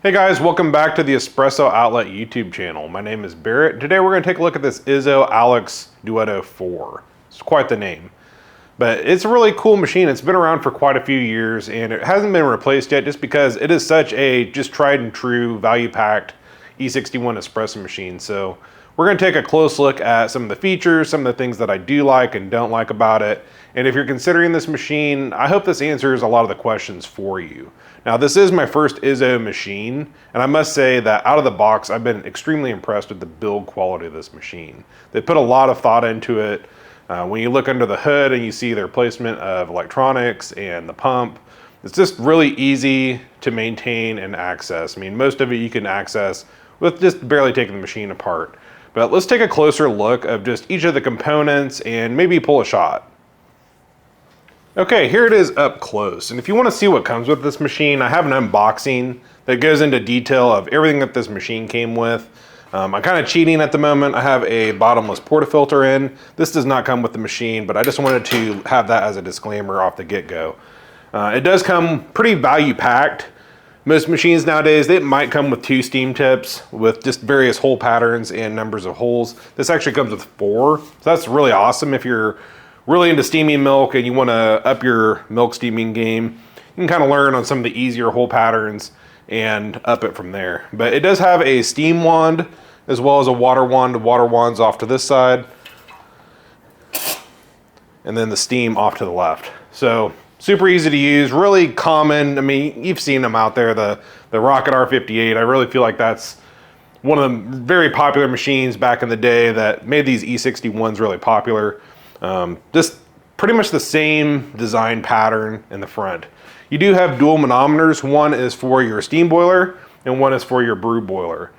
Hey guys, welcome back to the Espresso Outlet YouTube channel. My name is Barrett. Today we're going to take a look at this Izzo Alex Duetto 4. It's quite the name. But it's a really cool machine. It's been around for quite a few years and it hasn't been replaced yet just because it is such a just tried and true value-packed E61 espresso machine. So we're going to take a close look at some of the features, some of the things that I do like and don't like about it. And if you're considering this machine, I hope this answers a lot of the questions for you. Now, this is my first Izzo machine, and I must say that out of the box, I've been extremely impressed with the build quality of this machine. They put a lot of thought into it. When you look under the hood and you see their placement of electronics and the pump, it's just really easy to maintain and access. I mean, most of it you can access with just barely taking the machine apart. But let's take a closer look of just each of the components and maybe pull a shot. Okay, here it is up close. And if you want to see what comes with this machine, I have an unboxing that goes into detail of everything that this machine came with. I'm kind of cheating at the moment. I have a bottomless portafilter in. This does not come with the machine, but I just wanted to have that as a disclaimer off the get-go. It does come pretty value-packed. Most machines nowadays, they might come with 2 steam tips with just various hole patterns and numbers of holes. This actually comes with 4, so that's really awesome if you're really into steaming milk and you want to up your milk steaming game. You can kind of learn on some of the easier hole patterns and up it from there. But it does have a steam wand as well as a water wand. The water wand's off to this side and then the steam off to the left. So super easy to use, really common. I mean, you've seen them out there, the Rocket R58. I really feel like that's one of the very popular machines back in the day that made these E61s really popular. Just pretty much the same design pattern in the front. You do have dual manometers. One is for your steam boiler and one is for your brew boiler.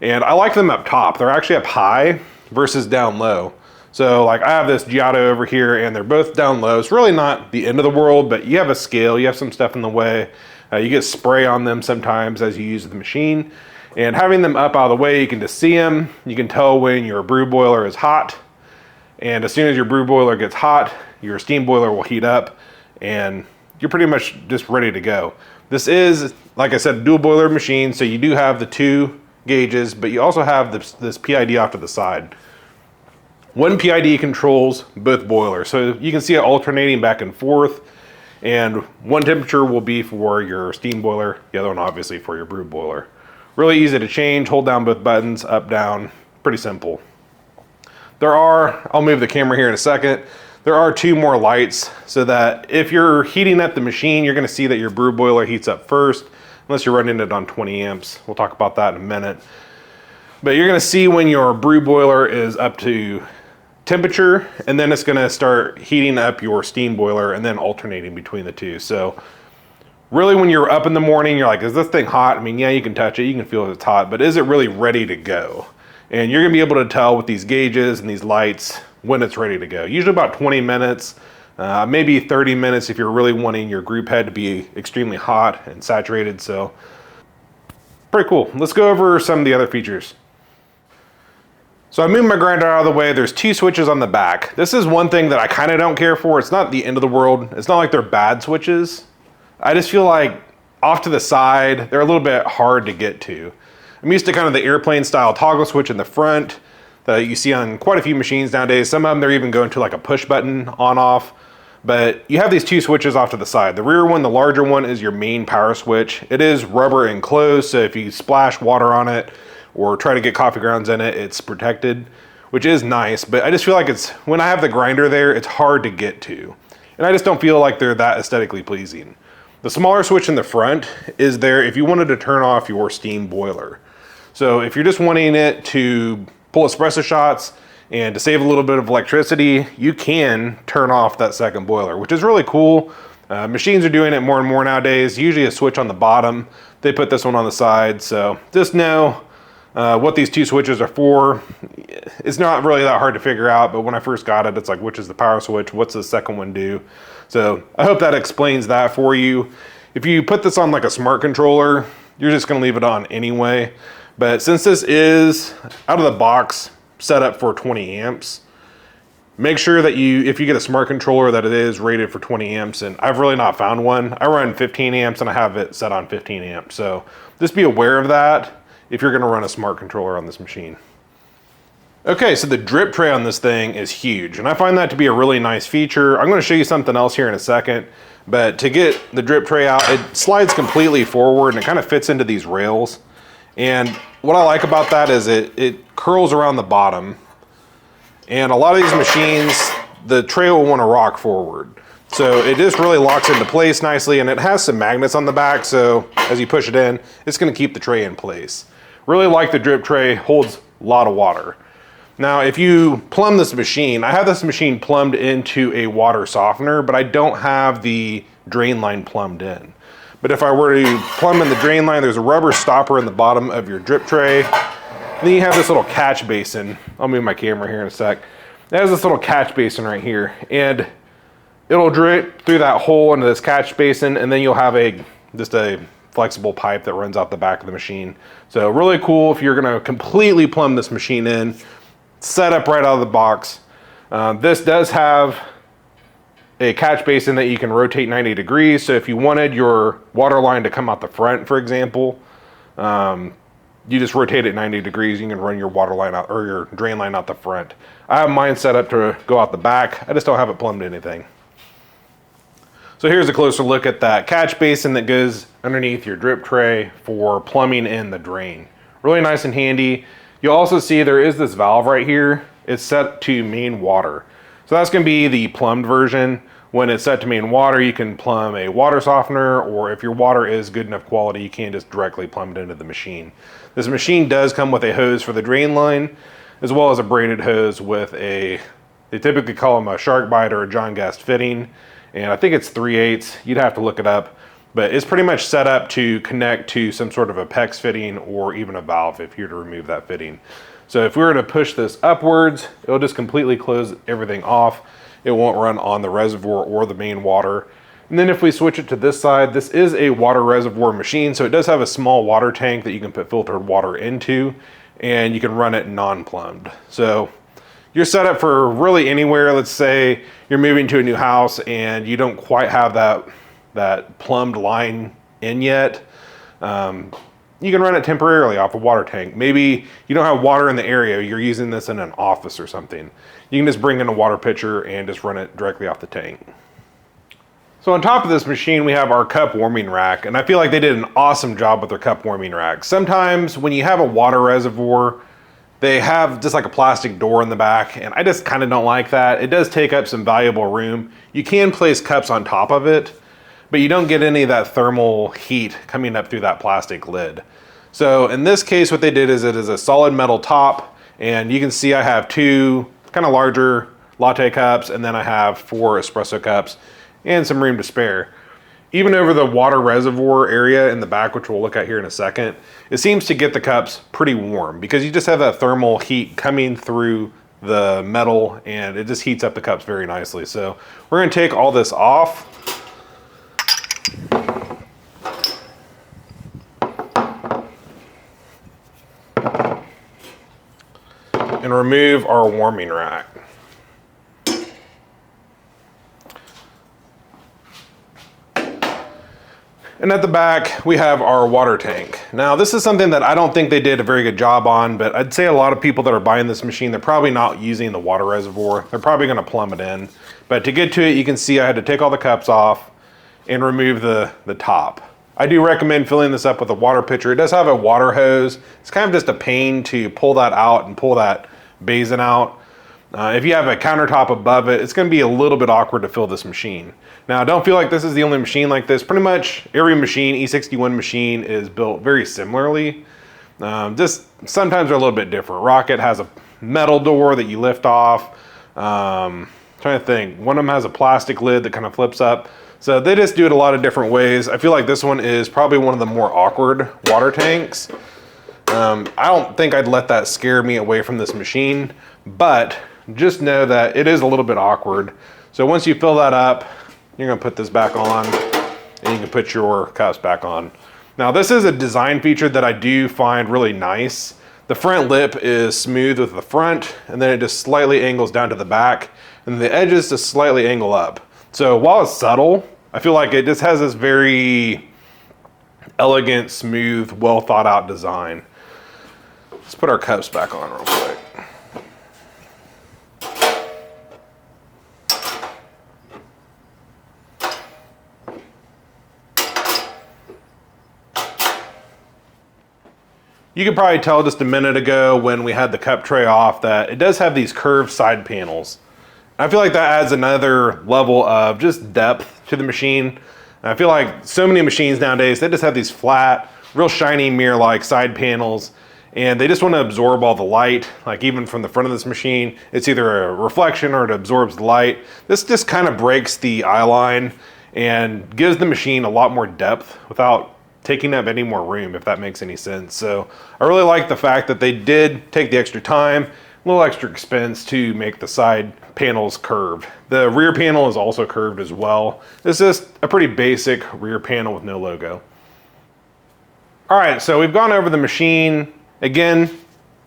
And I like them up top. They're actually up high versus down low. So like I have this Giotto over here and they're both down low. It's really not the end of the world, but you have a scale, you have some stuff in the way. You get spray on them sometimes as you use the machine. And having them up out of the way, you can just see them. You can tell when your brew boiler is hot. And as soon as your brew boiler gets hot, your steam boiler will heat up and you're pretty much just ready to go. This is, like I said, a dual boiler machine, so you do have the 2 gauges, but you also have this PID off to the side. One PID controls both boilers, so you can see it alternating back and forth, and one temperature will be for your steam boiler, the other one obviously for your brew boiler. Really easy to change, hold down both buttons, up, down, pretty simple. I'll move the camera here in a second. There are 2 more lights so that if you're heating up the machine, you're gonna see that your brew boiler heats up first, unless you're running it on 20 amps. We'll talk about that in a minute. But you're gonna see when your brew boiler is up to temperature, and then it's gonna start heating up your steam boiler and then alternating between the 2. So really when you're up in the morning, you're like, is this thing hot? I mean, yeah, you can touch it, you can feel it's hot, but is it really ready to go? And you're gonna be able to tell with these gauges and these lights when it's ready to go. Usually about 20 minutes, maybe 30 minutes if you're really wanting your group head to be extremely hot and saturated. So pretty cool. Let's go over some of the other features. So I moved my grinder out of the way. There's 2 switches on the back. This is one thing that I kind of don't care for. It's not the end of the world. It's not like they're bad switches. I just feel like off to the side, they're a little bit hard to get to. I'm used to kind of the airplane style toggle switch in the front that you see on quite a few machines nowadays. Some of them, they're even going to like a push button on off, but you have these 2 switches off to the side. The rear one, the larger one, is your main power switch. It is rubber enclosed, so if you splash water on it or try to get coffee grounds in it, it's protected, which is nice, but I just feel like when I have the grinder there, it's hard to get to. And I just don't feel like they're that aesthetically pleasing. The smaller switch in the front is there if you wanted to turn off your steam boiler. So if you're just wanting it to pull espresso shots and to save a little bit of electricity, you can turn off that second boiler, which is really cool. Machines are doing it more and more nowadays. Usually a switch on the bottom. They put this one on the side. So just know what these 2 switches are for. It's not really that hard to figure out, but when I first got it, it's like, which is the power switch? What's the second one do? So I hope that explains that for you. If you put this on like a smart controller, you're just gonna leave it on anyway. But since this is out of the box set up for 20 amps, Make sure that if you get a smart controller, that it is rated for 20 amps, and I've really not found one. I run 15 amps and I have it set on 15 amps. So just be aware of that if you're gonna run a smart controller on this machine. Okay, so the drip tray on this thing is huge, and I find that to be a really nice feature. I'm gonna show you something else here in a second, but to get the drip tray out, it slides completely forward and it kind of fits into these rails. And what I like about that is it curls around the bottom. And a lot of these machines, the tray will want to rock forward. So it just really locks into place nicely, and it has some magnets on the back, so as you push it in, it's going to keep the tray in place. Really like the drip tray, holds a lot of water. Now, if you plumb this machine, I have this machine plumbed into a water softener, but I don't have the drain line plumbed in. But if I were to plumb in the drain line, there's a rubber stopper in the bottom of your drip tray. And then you have this little catch basin. I'll move my camera here in a sec. It has this little catch basin right here, and it'll drip through that hole into this catch basin, and then you'll have just a flexible pipe that runs out the back of the machine. So really cool if you're gonna completely plumb this machine in, set up right out of the box. This does have a catch basin that you can rotate 90 degrees. So if you wanted your water line to come out the front, for example, you just rotate it 90 degrees, you can run your water line out, or your drain line out the front. I have mine set up to go out the back. I just don't have it plumbed anything. So here's a closer look at that catch basin that goes underneath your drip tray for plumbing in the drain. Really nice and handy. You'll also see there is this valve right here. It's set to main water. So that's gonna be the plumbed version. When it's set to main water, you can plumb a water softener, or if your water is good enough quality, you can just directly plumb it into the machine. This machine does come with a hose for the drain line, as well as a braided hose with they typically call them a shark bite or a John Guest fitting, and I think it's 3/8. You'd have to look it up, but it's pretty much set up to connect to some sort of a PEX fitting or even a valve if you're to remove that fitting. So if we were to push this upwards, it'll just completely close everything off. It won't run on the reservoir or the main water. And then if we switch it to this side, this is a water reservoir machine, so it does have a small water tank that you can put filtered water into, and you can run it non-plumbed. So you're set up for really anywhere. Let's say you're moving to a new house and you don't quite have that plumbed line in yet. You can run it temporarily off a water tank. Maybe you don't have water in the area, you're using this in an office or something. You can just bring in a water pitcher and just run it directly off the tank. So on top of this machine, we have our cup warming rack, and I feel like they did an awesome job with their cup warming rack. Sometimes when you have a water reservoir, they have just like a plastic door in the back, and I just kind of don't like that. It does take up some valuable room. You can place cups on top of it, but you don't get any of that thermal heat coming up through that plastic lid. So in this case, what they did is it is a solid metal top, and you can see I have two kind of larger latte cups, and then I have 4 espresso cups and some room to spare. Even over the water reservoir area in the back, which we'll look at here in a second, it seems to get the cups pretty warm because you just have that thermal heat coming through the metal, and it just heats up the cups very nicely. So we're gonna take all this off. And remove our warming rack. And at the back, we have our water tank. Now, this is something that I don't think they did a very good job on, but I'd say a lot of people that are buying this machine, they're probably not using the water reservoir. They're probably gonna plumb it in. But to get to it, you can see I had to take all the cups off and remove the top. I do recommend filling this up with a water pitcher. It does have a water hose. It's kind of just a pain to pull that out and pull that basin out. If you have a countertop above it, it's gonna be a little bit awkward to fill this machine. Now, don't feel like this is the only machine like this. Pretty much every machine, E61 machine, is built very similarly. Just sometimes they're a little bit different. Rocket has a metal door that you lift off. Trying to think, one of them has a plastic lid that kind of flips up. So they just do it a lot of different ways. I feel like this one is probably one of the more awkward water tanks. I don't think I'd let that scare me away from this machine, but just know that it is a little bit awkward. So once you fill that up, you're gonna put this back on, and you can put your cups back on. Now, this is a design feature that I do find really nice. The front lip is smooth with the front, and then it just slightly angles down to the back. and the edges just slightly angle up. So while it's subtle, I feel like it just has this very elegant, smooth, well thought out design. Let's put our cups back on real quick. You could probably tell just a minute ago when we had the cup tray off that it does have these curved side panels. I feel like that adds another level of just depth to the machine. And I feel like so many machines nowadays, they just have these flat, real shiny mirror-like side panels, and they just want to absorb all the light. Like even from the front of this machine, it's either a reflection or it absorbs the light. This just kind of breaks the eye line and gives the machine a lot more depth without taking up any more room, if that makes any sense. So I really like the fact that they did take the extra time, a little extra expense to make the side panels curved. The rear panel is also curved as well. It's just a pretty basic rear panel with no logo. All right, so we've gone over the machine. Again,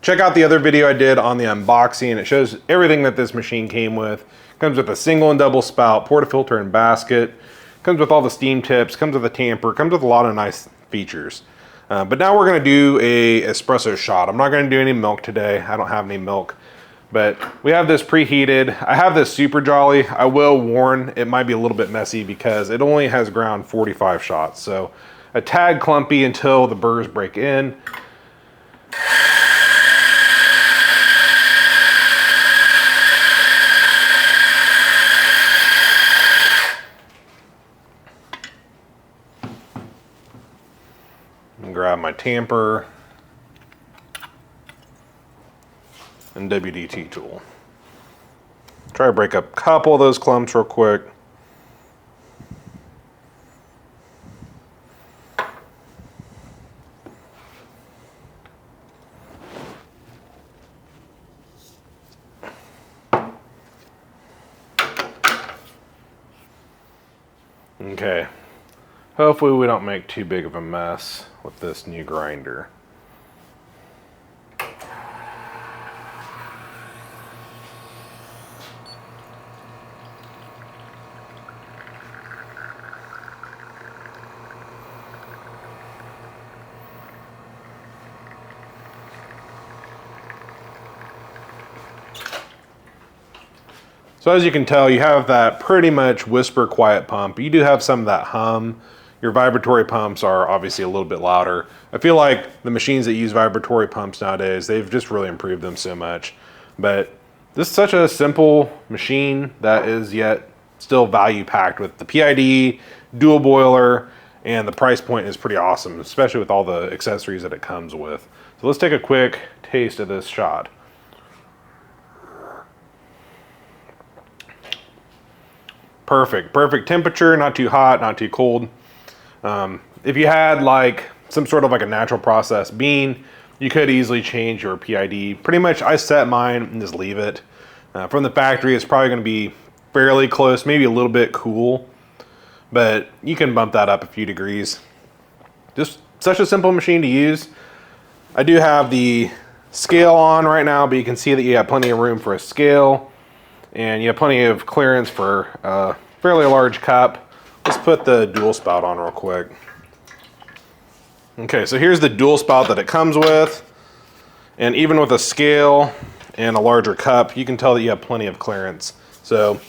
check out the other video I did on the unboxing. It shows everything that this machine came with. Comes with a single and double spout, portafilter and basket. Comes with all the steam tips, comes with a tamper, comes with a lot of nice features. But now we're gonna do a espresso shot. I'm not gonna do any milk today. I don't have any milk, but we have this preheated. I have this Super Jolly. I will warn, it might be a little bit messy because it only has ground 45 shots. So a tad clumpy until the burrs break in. Grab my tamper and WD-T tool. Try to break up a couple of those clumps real quick. Okay. Hopefully we don't make too big of a mess with this new grinder. So as you can tell, you have that pretty much whisper quiet pump. You do have some of that hum. Your vibratory pumps are obviously a little bit louder. I feel like the machines that use vibratory pumps nowadays, they've just really improved them so much. But this is such a simple machine that is yet still value packed with the PID, dual boiler, and the price point is pretty awesome, especially with all the accessories that it comes with. So let's take a quick taste of this shot. Perfect temperature, not too hot, not too cold. If you had like some sort of like a natural process bean, you could easily change your PID. Pretty much I set mine and just leave it. From the factory, it's probably gonna be fairly close, maybe a little bit cool, but you can bump that up a few degrees. Just such a simple machine to use. I do have the scale on right now, but you can see that you have plenty of room for a scale and you have plenty of clearance for a fairly large cup. Let's put the dual spout on real quick. Okay, so here's the dual spout that it comes with. And even with a scale and a larger cup, you can tell that you have plenty of clearance. So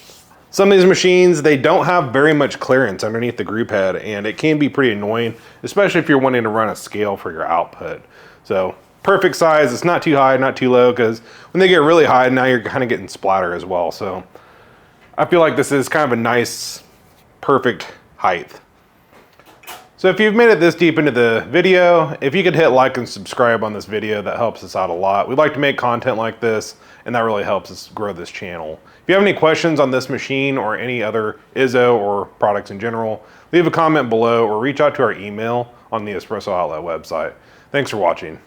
some of these machines, they don't have very much clearance underneath the group head, and it can be pretty annoying, especially if you're wanting to run a scale for your output. So perfect size, it's not too high, not too low, because when they get really high, now you're kind of getting splatter as well. So I feel like this is kind of a nice, perfect height. So if you've made it this deep into the video, if you could hit like and subscribe on this video, that helps us out a lot. We like to make content like this, and that really helps us grow this channel. If you have any questions on this machine or any other Izzo or products in general, leave a comment below or reach out to our email on the Espresso Outlet website. Thanks for watching.